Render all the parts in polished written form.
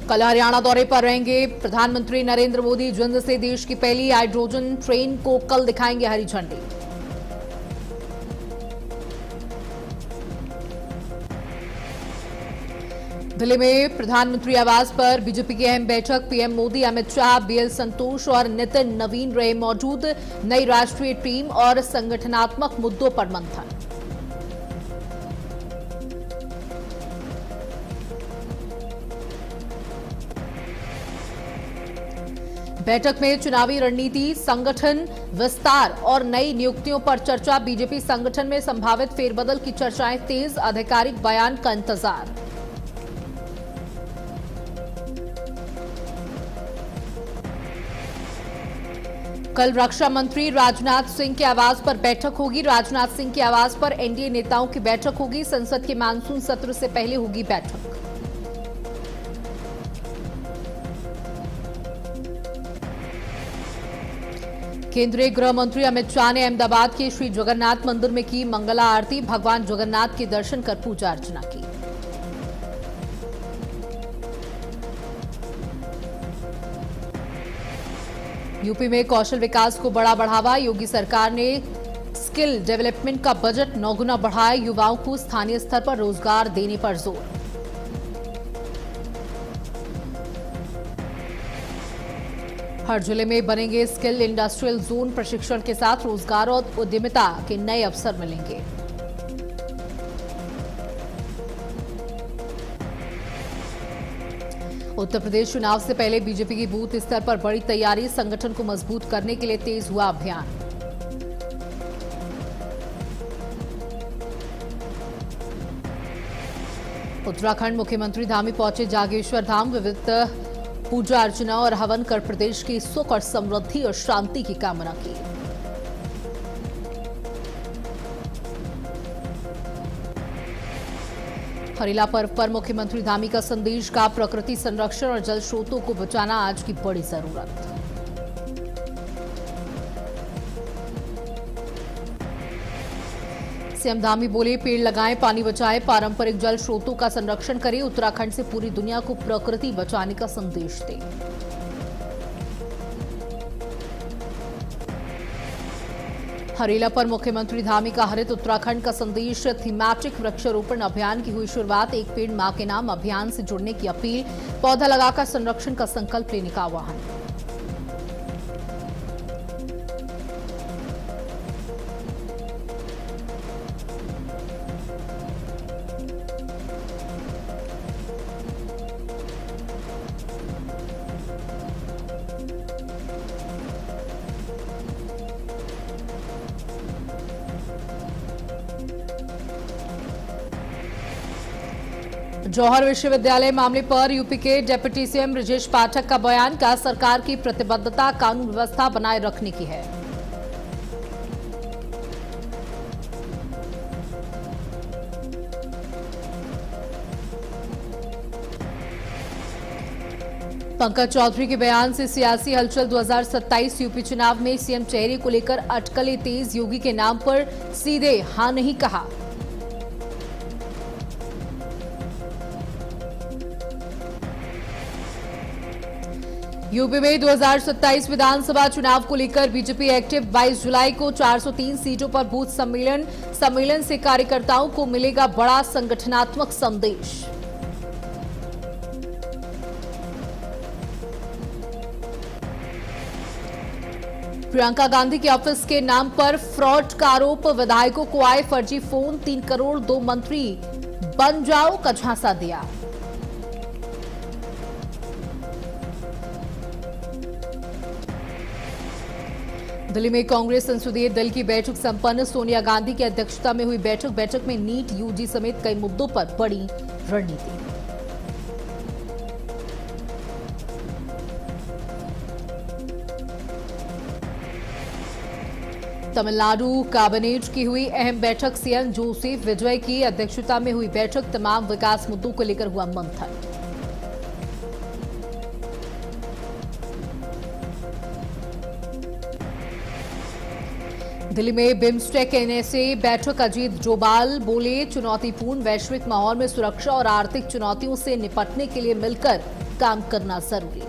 कल हरियाणा दौरे पर रहेंगे प्रधानमंत्री नरेंद्र मोदी। जिंद से देश की पहली हाइड्रोजन ट्रेन को कल दिखाएंगे हरी झंडी। दिल्ली में प्रधानमंत्री आवास पर बीजेपी की अहम बैठक। पीएम मोदी, अमित शाह, बीएल संतोष और नितिन नवीन रहे मौजूद। नई राष्ट्रीय टीम और संगठनात्मक मुद्दों पर मंथन। बैठक में चुनावी रणनीति, संगठन विस्तार और नई नियुक्तियों पर चर्चा। बीजेपी संगठन में संभावित फेरबदल की चर्चाएं तेज। आधिकारिक बयान का इंतजार। कल रक्षा मंत्री राजनाथ सिंह के आवास पर बैठक होगी। राजनाथ सिंह के आवास पर एनडीए नेताओं की बैठक होगी। संसद के मानसून सत्र से पहले होगी बैठक। केंद्रीय गृह मंत्री अमित शाह ने अहमदाबाद के श्री जगन्नाथ मंदिर में की मंगला आरती। भगवान जगन्नाथ के दर्शन कर पूजा अर्चना की। यूपी में कौशल विकास को बड़ा बढ़ावा। योगी सरकार ने स्किल डेवलपमेंट का बजट 9 गुना बढ़ाया। युवाओं को स्थानीय स्तर पर रोजगार देने पर जोर। हर जिले में बनेंगे स्किल इंडस्ट्रियल जोन। प्रशिक्षण के साथ रोजगार और उद्यमिता के नए अवसर मिलेंगे। उत्तर प्रदेश चुनाव से पहले बीजेपी की बूथ स्तर पर बड़ी तैयारी। संगठन को मजबूत करने के लिए तेज हुआ अभियान। उत्तराखंड मुख्यमंत्री धामी पहुंचे जागेश्वर धाम। विविध पूजा अर्चना और हवन कर प्रदेश की सुख और समृद्धि और शांति की कामना की। हरेला पर्व पर मुख्यमंत्री धामी का संदेश का प्रकृति संरक्षण और जल स्रोतों को बचाना आज की बड़ी जरूरत। सीएम धामी बोले, पेड़ लगाएं, पानी बचाएं, पारंपरिक जल स्रोतों का संरक्षण करें। उत्तराखंड से पूरी दुनिया को प्रकृति बचाने का संदेश दें। हरेला पर मुख्यमंत्री धामी का हरित उत्तराखंड का संदेश। थीमैटिक वृक्षारोपण अभियान की हुई शुरुआत। एक पेड़ मां के नाम अभियान से जुड़ने की अपील। पौधा लगाकर संरक्षण का संकल्प लेने का आह्वान। जौहर विश्वविद्यालय मामले पर यूपी के डिप्टी सीएम ब्रजेश पाठक का बयान। का सरकार की प्रतिबद्धता कानून व्यवस्था बनाए रखने की है। पंकज चौधरी के बयान से सियासी हलचल। 2027 यूपी चुनाव में सीएम चेहरे को लेकर अटकलें तेज। योगी के नाम पर सीधे हां नहीं कहा। यूपी में 2027 विधानसभा चुनाव को लेकर बीजेपी एक्टिव। 22 जुलाई को 403 सीटों पर बूथ सम्मेलन से कार्यकर्ताओं को मिलेगा बड़ा संगठनात्मक संदेश। प्रियंका गांधी के ऑफिस के नाम पर फ्रॉड का आरोप। विधायकों को आए फर्जी फोन। 3 करोड़ 2 मंत्री बन जाओ का झांसा दिया। दिल्ली में कांग्रेस संसदीय दल की बैठक संपन्न। सोनिया गांधी की अध्यक्षता में हुई बैठक में नीट, यूजी समेत कई मुद्दों पर बड़ी रणनीति। तमिलनाडु कैबिनेट की हुई अहम बैठक। सीएम जोसेफ विजय की अध्यक्षता में हुई बैठक। तमाम विकास मुद्दों को लेकर हुआ मंथन। दिल्ली में बिम्स्टेक एनएसए बैठक। अजीत डोभाल बोले, चुनौतीपूर्ण वैश्विक माहौल में सुरक्षा और आर्थिक चुनौतियों से निपटने के लिए मिलकर काम करना जरूरी।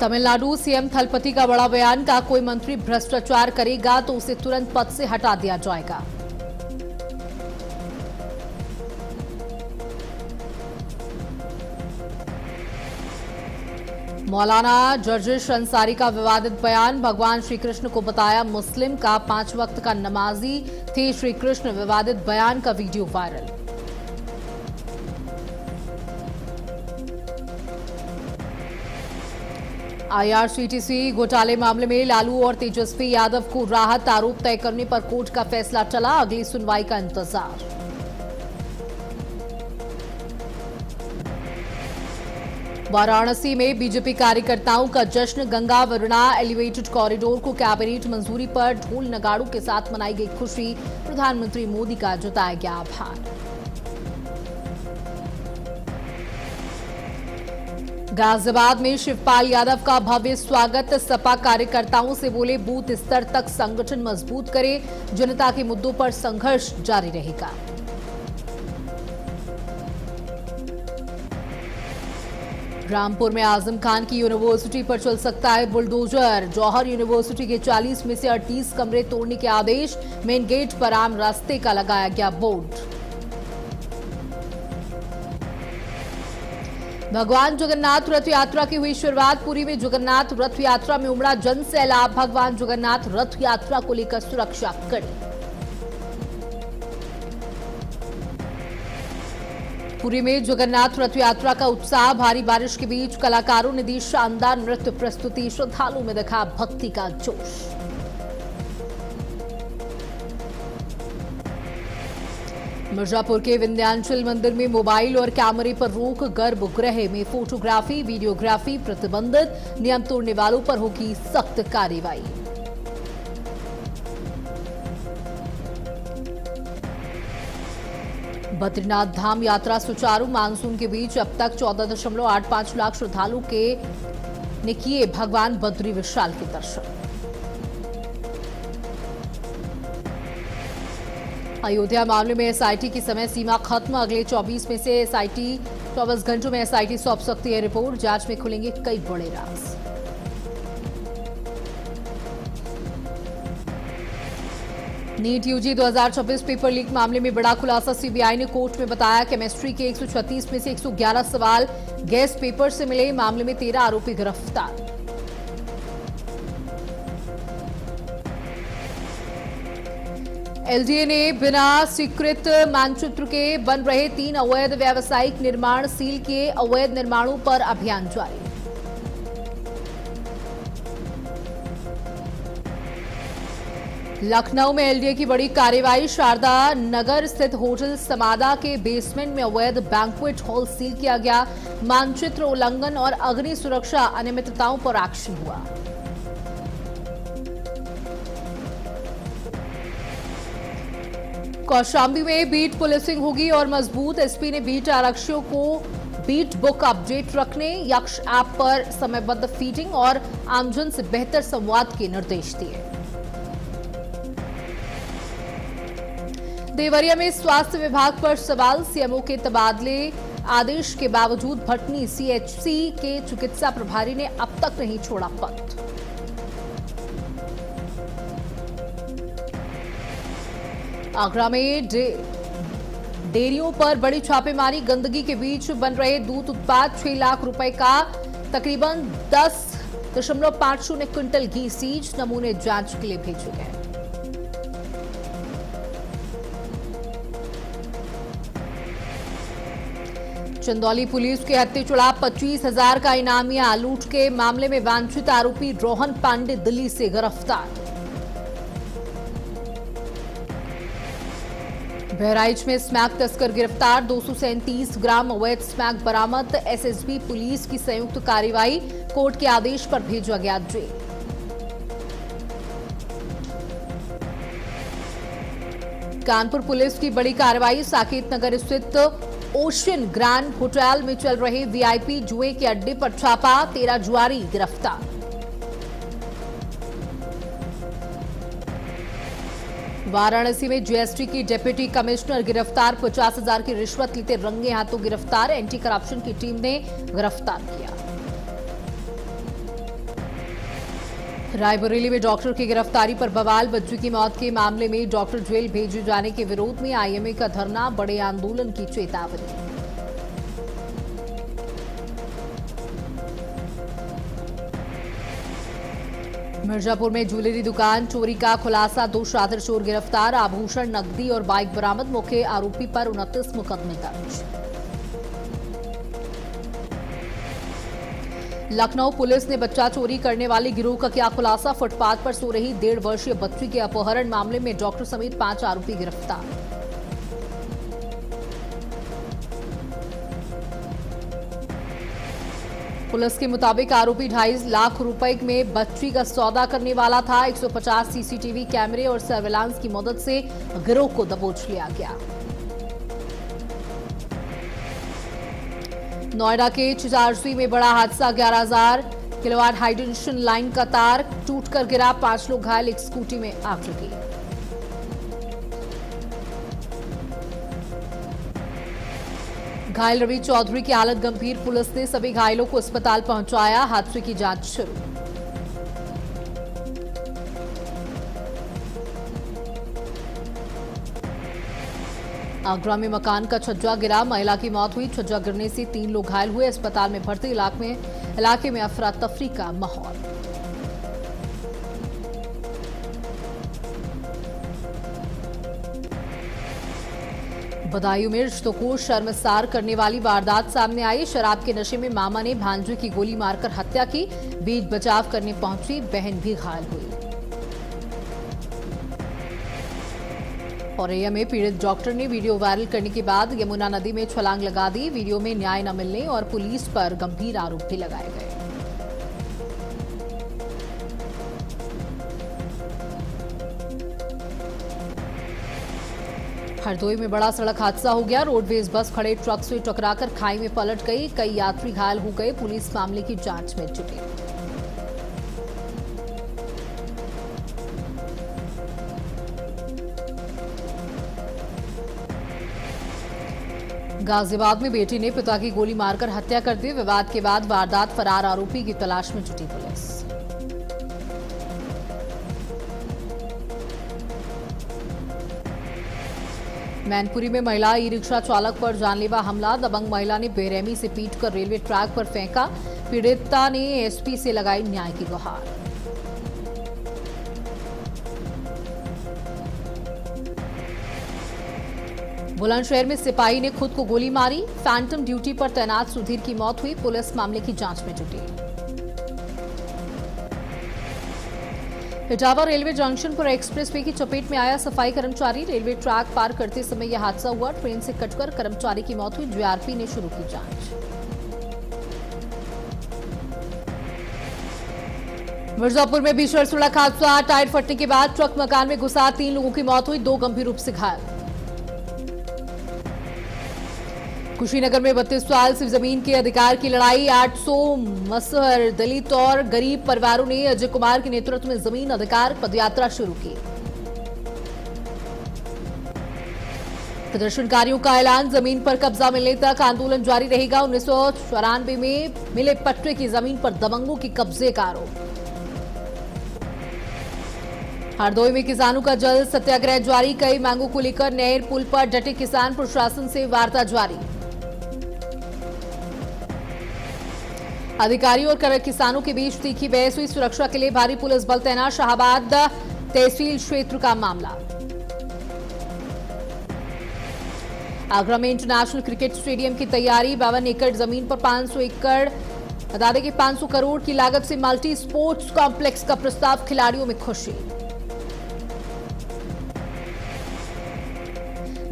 तमिलनाडु सीएम थलपति का बड़ा बयान, का कोई मंत्री भ्रष्टाचार करेगा तो उसे तुरंत पद से हटा दिया जाएगा। मौलाना जर्जिश अंसारी का विवादित बयान, भगवान श्री कृष्ण को बताया मुस्लिम का 5 वक्त का नमाजी थे श्री कृष्ण, विवादित बयान का वीडियो वायरल। आईआरसीटीसी घोटाले मामले में लालू और तेजस्वी यादव को राहत, आरोप तय करने पर कोर्ट का फैसला चला, अगली सुनवाई का इंतजार। वाराणसी में बीजेपी कार्यकर्ताओं का जश्न, गंगा वरुणा एलिवेटेड कॉरिडोर को कैबिनेट मंजूरी पर ढोल नगाड़ों के साथ मनाई गई खुशी, प्रधानमंत्री मोदी का जताया गया आभार। गाजियाबाद में शिवपाल यादव का भव्य स्वागत, सपा कार्यकर्ताओं से बोले बूथ स्तर तक संगठन मजबूत करे, जनता के मुद्दों पर संघर्ष जारी रहेगा। रामपुर में आजम खान की यूनिवर्सिटी पर चल सकता है बुलडोजर, जौहर यूनिवर्सिटी के 40 में से 38 कमरे तोड़ने के आदेश, मेन गेट पर आम रास्ते का लगाया गया बोर्ड। भगवान जगन्नाथ रथ यात्रा की हुई शुरुआत, पुरी में जगन्नाथ रथ यात्रा में उमड़ा जन सैलाब, भगवान जगन्नाथ रथ यात्रा को लेकर सुरक्षा कड़ी। पुरी में जगन्नाथ रथ यात्रा का उत्साह, भारी बारिश के बीच कलाकारों ने दी शानदार नृत्य प्रस्तुति, श्रद्धालुओं में दिखा भक्ति का जोश। मिर्जापुर के विंध्याचल मंदिर में मोबाइल और कैमरे पर रोक, गर्भगृह में फोटोग्राफी वीडियोग्राफी प्रतिबंधित, नियम तोड़ने वालों पर होगी सख्त कार्रवाई। बद्रीनाथ धाम यात्रा सुचारू, मानसून के बीच अब तक 14.85 लाख श्रद्धालुओं ने किए भगवान बद्री विशाल के दर्शन। अयोध्या मामले में एसआईटी की समय सीमा खत्म, अगले 24 में से एसआईटी 24 घंटों में एसआईटी सौंप सकती है रिपोर्ट, जांच में खुलेंगे कई बड़े राज। नीट यूजी 2026 पेपर लीक मामले में बड़ा खुलासा, सीबीआई ने कोर्ट में बताया केमिस्ट्री के 136 में से 111 सवाल गैस पेपर से मिले, मामले में 13 आरोपी गिरफ्तार। एलडीए ने बिना स्वीकृत मानचित्र के बन रहे 3 अवैध व्यावसायिक निर्माण सील किए, अवैध निर्माणों पर अभियान जारी। लखनऊ में एलडीए की बड़ी कार्रवाई, शारदा नगर स्थित होटल समादा के बेसमेंट में अवैध बैंक्वेट हॉल सील किया गया, मानचित्र उल्लंघन और अग्नि सुरक्षा अनियमितताओं पर एक्शन हुआ। कौशाम्बी में बीट पुलिसिंग होगी और मजबूत, एसपी ने बीट आरक्षियों को बीट बुक अपडेट रखने, यक्ष ऐप पर समयबद्ध फीडिंग और आमजन से बेहतर संवाद के निर्देश दिए। देवरिया में स्वास्थ्य विभाग पर सवाल, सीएमओ के तबादले आदेश के बावजूद भटनी सीएचसी के चिकित्सा प्रभारी ने अब तक नहीं छोड़ा पद। आगरा में डेयरियों पर बड़ी छापेमारी, गंदगी के बीच बन रहे दूध उत्पाद, 6 लाख रुपए का तकरीबन 10.50 क्विंटल घी सीज, नमूने जांच के लिए भेजे गए। चंदौली पुलिस के हत्थे चढ़ा 25,000 का इनामिया, लूट के मामले में वांछित आरोपी रोहन पांडे दिल्ली से गिरफ्तार। बहराइच में स्मैक तस्कर गिरफ्तार, 237 ग्राम अवैध स्मैक बरामद, एसएसबी पुलिस की संयुक्त कार्रवाई, कोर्ट के आदेश पर भेजा गया जेल। कानपुर पुलिस की बड़ी कार्रवाई, साकेत नगर स्थित ओशियन ग्रैंड होटल में चल रहे वीआईपी जुए के अड्डे पर छापा, 13 जुआरी गिरफ्तार। वाराणसी में जीएसटी की डिप्टी कमिश्नर गिरफ्तार, 50,000 की रिश्वत लेते रंगे हाथों गिरफ्तार, एंटी करप्शन की टीम ने गिरफ्तार किया। रायबरेली में डॉक्टर की गिरफ्तारी पर बवाल, बच्ची की मौत के मामले में डॉक्टर जेल भेजे जाने के विरोध में आईएमए का धरना, बड़े आंदोलन की चेतावनी। मिर्जापुर में ज्वेलरी दुकान चोरी का खुलासा, 2 शातिर चोर गिरफ्तार, आभूषण, नकदी और बाइक बरामद, मुख्य आरोपी पर 29 मुकदमे दर्ज। लखनऊ पुलिस ने बच्चा चोरी करने वाले गिरोह का किया खुलासा, फुटपाथ पर सो रही 1.5 वर्षीय बच्ची के अपहरण मामले में डॉक्टर समेत 5 आरोपी गिरफ्तार। पुलिस के मुताबिक आरोपी 2.5 लाख रुपए में बच्ची का सौदा करने वाला था। 150 सीसीटीवी कैमरे और सर्विलांस की मदद से गिरोह को दबोच लिया गया। नोएडा के चिचारसी में बड़ा हादसा, 11,000 किलोवाट हाईटेंशन लाइन का तार टूटकर गिरा, 5 लोग घायल, एक स्कूटी में आग लगी। घायल रवि चौधरी की हालत गंभीर, पुलिस ने सभी घायलों को अस्पताल पहुंचाया, हादसे की जांच शुरू। आगरा में मकान का छज्जा गिरा, महिला की मौत हुई, छज्जा गिरने से 3 लोग घायल हुए, अस्पताल में भर्ती। इलाके में अफरा तफरी का माहौल। बदायूं में रिश्तों को शर्मसार करने वाली वारदात सामने आई, शराब के नशे में मामा ने भांजे की गोली मारकर हत्या की, बीच बचाव करने पहुंची बहन भी घायल हुई। औरैया में पीड़ित डॉक्टर ने वीडियो वायरल करने के बाद यमुना नदी में छलांग लगा दी, वीडियो में न्याय न मिलने और पुलिस पर गंभीर आरोप भी लगाए गए। हरदोई में बड़ा सड़क हादसा हो गया, रोडवेज बस खड़े ट्रक से टकराकर खाई में पलट गई, कई यात्री घायल हो गए, पुलिस मामले की जांच में जुटी। गाजियाबाद में बेटी ने पिता की गोली मारकर हत्या कर दी, विवाद के बाद वारदात, फरार आरोपी की तलाश में जुटी पुलिस। मैनपुरी में महिला ई रिक्शा चालक पर जानलेवा हमला, दबंग महिला ने बेरहमी से पीटकर रेलवे ट्रैक पर फेंका, पीड़िता ने एसपी से लगाई न्याय की गुहार। बुलंदशहर में सिपाही ने खुद को गोली मारी, फैंटम ड्यूटी पर तैनात सुधीर की मौत हुई, पुलिस मामले की जांच में जुटी। इटावा रेलवे जंक्शन पर एक्सप्रेसवे की चपेट में आया सफाई कर्मचारी, रेलवे ट्रैक पार करते समय यह हादसा हुआ, ट्रेन से कटकर कर्मचारी की मौत हुई, जीआरपी ने शुरू की जांच। मिर्जापुर में भीषण सड़क हादसा, टायर फटने के बाद ट्रक मकान में घुसा, 3 लोगों की मौत हुई, 2 गंभीर रूप से घायल। कुशीनगर में 32 साल से जमीन के अधिकार की लड़ाई, 800 मसहर दलित और गरीब परिवारों ने अजय कुमार के नेतृत्व में जमीन अधिकार पदयात्रा शुरू की। प्रदर्शनकारियों का ऐलान, जमीन पर कब्जा मिलने तक आंदोलन जारी रहेगा। 1994 में मिले पट्टे की जमीन पर दबंगों के कब्जे का आरोप। हरदोई में किसानों का जल्द सत्याग्रह जारी, कई मांगों को लेकर नहर पुल पर डटे किसान, प्रशासन से वार्ता जारी। अधिकारियों और किसानों के बीच तीखी बहस हुई, सुरक्षा के लिए भारी पुलिस बल तैनात, शाहबाद तहसील क्षेत्र का मामला। आगरा में इंटरनेशनल क्रिकेट स्टेडियम की तैयारी, 52 एकड़ जमीन पर 500 एकड़, बता दें कि 500 करोड़ की लागत से मल्टी स्पोर्ट्स कॉम्प्लेक्स का प्रस्ताव, खिलाड़ियों में खुशी।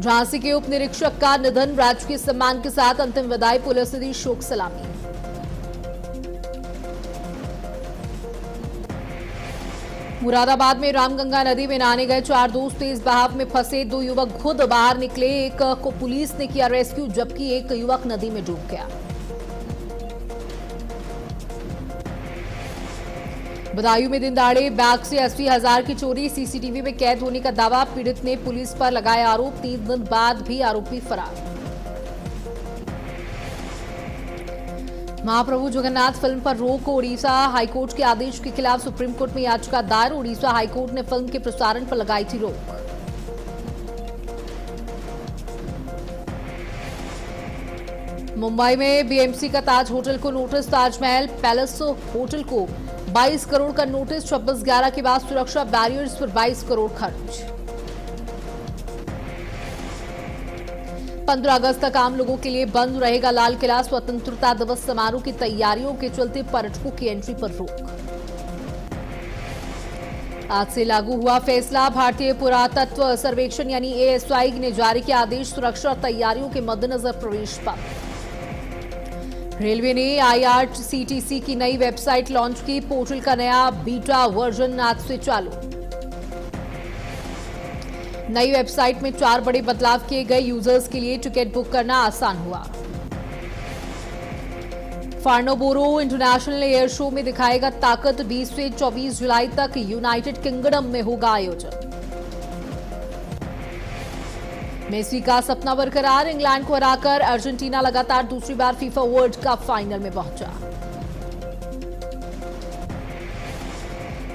झांसी के उप निरीक्षक का निधन, राजकीय सम्मान के साथ अंतिम विदाई, पुलिस ने दी शोक सलामी। मुरादाबाद में रामगंगा नदी में नहाने गए 4 दोस्त तेज बहाव में फंसे, 2 युवक खुद बाहर निकले, एक को पुलिस ने किया रेस्क्यू, जबकि एक युवक नदी में डूब गया। बदायूं में दिन दहाड़े बैग से 80,000 की चोरी, सीसीटीवी में कैद होने का दावा। पीड़ित ने पुलिस पर लगाया आरोप। 3 दिन बाद भी आरोपी फरार। महाप्रभु जगन्नाथ फिल्म पर रोक। ओडिशा हाईकोर्ट के आदेश के खिलाफ सुप्रीम कोर्ट में याचिका दायर। ओडिशा हाईकोर्ट ने फिल्म के प्रसारण पर लगाई थी रोक। मुंबई में बीएमसी का ताज होटल को नोटिस। ताजमहल पैलेस होटल को 22 करोड़ का नोटिस। 26/11 के बाद सुरक्षा बैरियर्स पर 22 करोड़ खर्च। 15 अगस्त तक आम लोगों के लिए बंद रहेगा लाल किला। स्वतंत्रता दिवस समारोह की तैयारियों के चलते पर्यटकों की एंट्री पर रोक। आज से लागू हुआ फैसला। भारतीय पुरातत्व सर्वेक्षण यानी ASI ने जारी किया आदेश। सुरक्षा और तैयारियों के मद्देनजर प्रवेश बंद। रेलवे ने IRCTC की नई वेबसाइट लॉन्च की। पोर्टल का नया बीटा वर्जन आज से चालू। नई वेबसाइट में 4 बड़े बदलाव किए गए। यूजर्स के लिए टिकट बुक करना आसान हुआ। फार्नोबोरो इंटरनेशनल एयर शो में दिखाएगा ताकत। 20 से 24 जुलाई तक यूनाइटेड किंगडम में होगा आयोजन। मेसी का सपना बरकरार। इंग्लैंड को हराकर अर्जेंटीना लगातार दूसरी बार फीफा वर्ल्ड कप फाइनल में पहुंचा।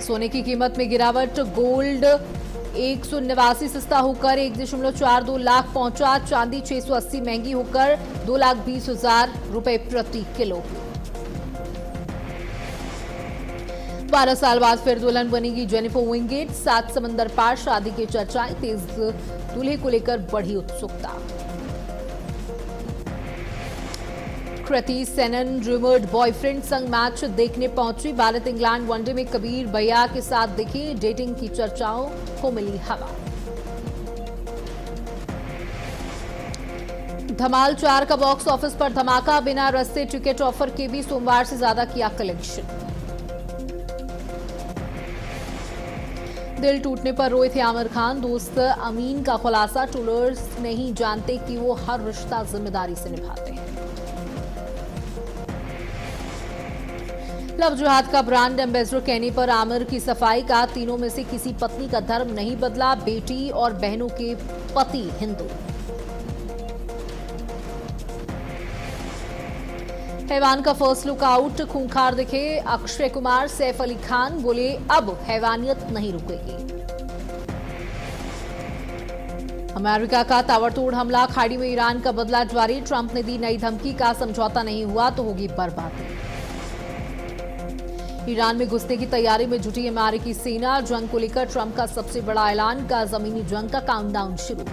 सोने की कीमत में गिरावट। गोल्ड 189 सस्ता होकर 1.42 लाख पहुंचा। चांदी 680 महंगी होकर 2,20,000 रुपए प्रति किलो। 12 साल बाद फिर दुल्हन बनेगी जेनिफर विंगेट। 7 समंदर पार शादी की चर्चाएं तेज। दूल्हे को लेकर बढ़ी उत्सुकता। कृति सेनन रूमर्ड बॉयफ्रेंड संग मैच देखने पहुंची। भारत इंग्लैंड वनडे में कबीर भैया के साथ दिखी। डेटिंग की चर्चाओं को मिली हवा। धमाल 4 का बॉक्स ऑफिस पर धमाका। बिना रस्ते टिकट ऑफर के भी सोमवार से ज्यादा किया कलेक्शन। दिल टूटने पर रोए थे आमिर खान। दोस्त अमीन का खुलासा। टूलर्स नहीं जानते कि वो हर रिश्ता जिम्मेदारी से निभाते हैं। लव जिहाद का ब्रांड एम्बेसडर कहने पर आमिर की सफाई का। तीनों में से किसी पत्नी का धर्म नहीं बदला। बेटी और बहनों के पति हिंदू। हैवान का फर्स्ट लुक आउट। खूंखार दिखे अक्षय कुमार। सैफ अली खान बोले अब हैवानियत नहीं रुकेगी। अमेरिका का ताबड़तोड़ हमला। खाड़ी में ईरान का बदला जारी। ट्रंप ने दी नई धमकी का समझौता नहीं हुआ तो होगी बर्बादी। ईरान में घुसने की तैयारी में जुटी अमेरिकी सेना। जंग को लेकर ट्रंप का सबसे बड़ा ऐलान। का जमीनी जंग का काउंटडाउन शुरू।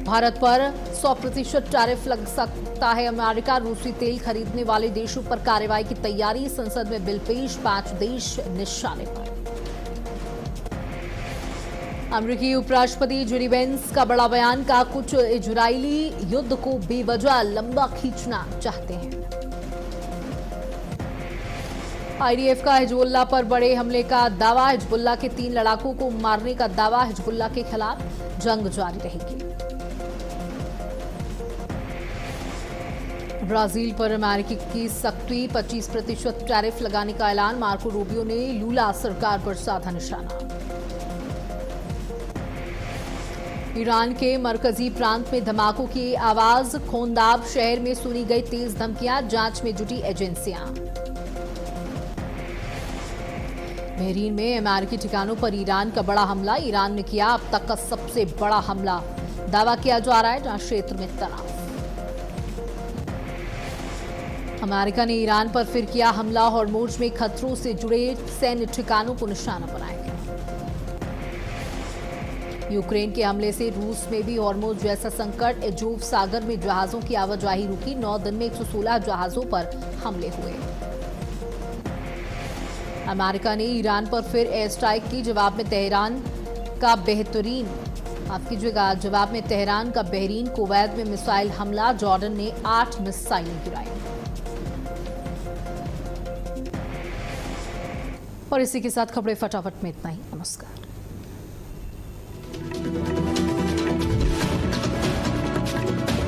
भारत पर 100% टैरिफ लग सकता है। अमेरिका रूसी तेल खरीदने वाले देशों पर कार्रवाई की तैयारी। संसद में बिल पेश। 5 देश निशाने पर। अमेरिकी उपराष्ट्रपति जेडी वेंस का बड़ा बयान। का कुछ इजरायली युद्ध को बेवजह लंबा खींचना चाहते हैं। IDF का हिजबुल्लाह पर बड़े हमले का दावा। हिजबुल्लाह के 3 लड़ाकों को मारने का दावा। हिजबुल्लाह के खिलाफ जंग जारी रहेगी। ब्राजील पर अमेरिका की सख्ती। 25% टैरिफ लगाने का ऐलान। मार्को रूबियो ने लूला सरकार पर साधा निशाना। ईरान के मरकजी प्रांत में धमाकों की आवाज। खोंदाब शहर में सुनी गई तेज धमकियां। जांच में जुटी एजेंसियां। बहरीन में अमेरिकी ठिकानों पर ईरान का बड़ा हमला। ईरान ने किया अब तक का सबसे बड़ा हमला। दावा किया जा रहा है जहां क्षेत्र में तनाव। अमेरिका ने ईरान पर फिर किया हमला। हॉर्मुज में खतरों से जुड़े सैन्य ठिकानों को निशाना बनाया गया। यूक्रेन के हमले से रूस में भी हॉर्मुज जैसा संकट। एजोव सागर में जहाजों की आवाजाही रुकी। 9 दिन में 116 जहाजों पर हमले हुए। अमेरिका ने ईरान पर फिर एयर स्ट्राइक की। जवाब में तेहरान का बहरीन कुवैत में मिसाइल हमला। जॉर्डन ने 8 मिसाइलें गिराई। और इसी के साथ खबरें फटाफट में इतना ही। नमस्कार।